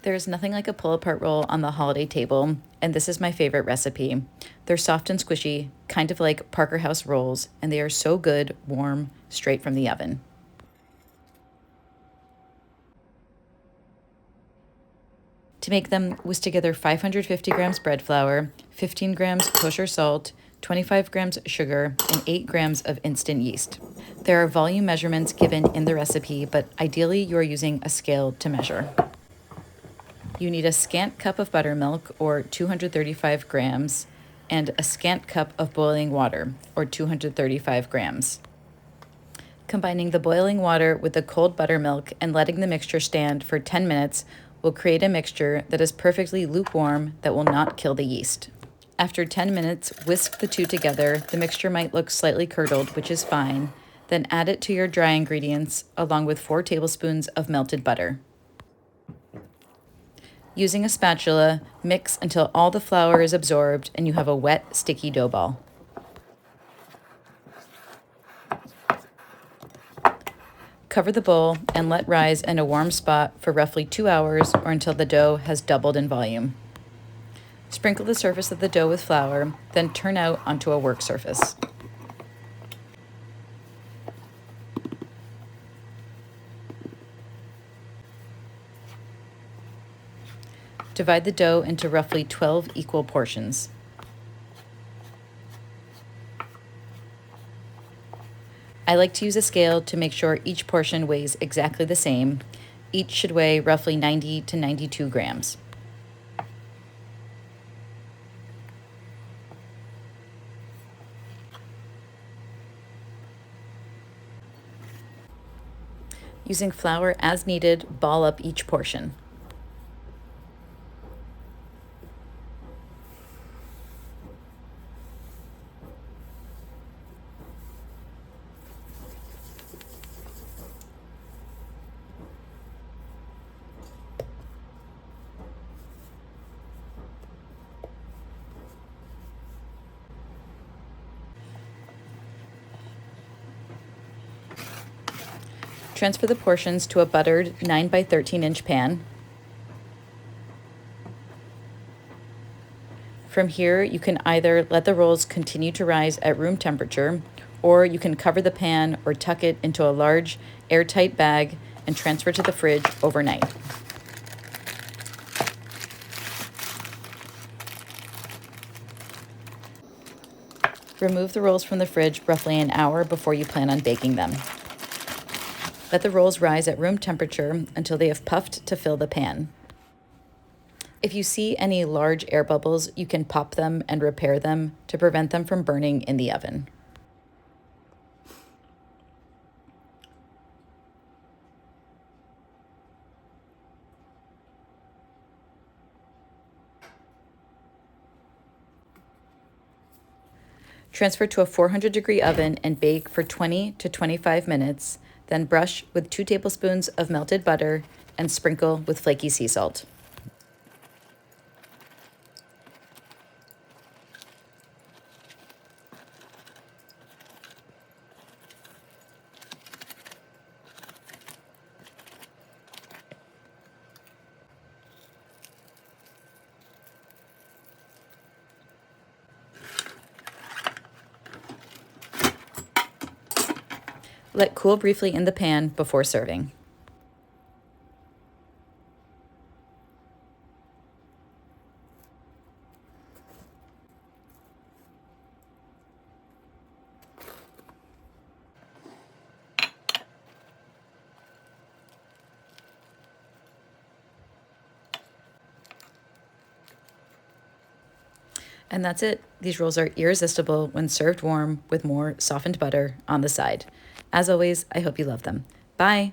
There's nothing like a pull-apart roll on the holiday table, and this is my favorite recipe. They're soft and squishy, kind of like Parker House rolls, and they are so good, warm, straight from the oven. To make them, whisk together 550 grams bread flour, 15 grams kosher salt, 25 grams sugar, and 8 grams of instant yeast. There are volume measurements given in the recipe, but ideally you are using a scale to measure. You need a scant cup of buttermilk, or 235 grams, and a scant cup of boiling water, or 235 grams. Combining the boiling water with the cold buttermilk and letting the mixture stand for 10 minutes will create a mixture that is perfectly lukewarm that will not kill the yeast. After 10 minutes, whisk the two together. The mixture might look slightly curdled, which is fine. Then add it to your dry ingredients, along with 4 tablespoons of melted butter. Using a spatula, mix until all the flour is absorbed and you have a wet, sticky dough ball. Cover the bowl and let rise in a warm spot for roughly 2 hours or until the dough has doubled in volume. Sprinkle the surface of the dough with flour, then turn out onto a work surface. Divide the dough into roughly 12 equal portions. I like to use a scale to make sure each portion weighs exactly the same. Each should weigh roughly 90 to 92 grams. Using flour as needed, ball up each portion. Transfer the portions to a buttered 9 by 13-inch pan. From here, you can either let the rolls continue to rise at room temperature, or you can cover the pan or tuck it into a large, airtight bag and transfer to the fridge overnight. Remove the rolls from the fridge roughly an hour before you plan on baking them. Let the rolls rise at room temperature until they have puffed to fill the pan. If you see any large air bubbles, you can pop them and repair them to prevent them from burning in the oven. Transfer to a 400-degree oven and bake for 20 to 25 minutes, then brush with 2 tablespoons of melted butter and sprinkle with flaky sea salt. Let cool briefly in the pan before serving. And that's it. These rolls are irresistible when served warm with more softened butter on the side. As always, I hope you love them. Bye.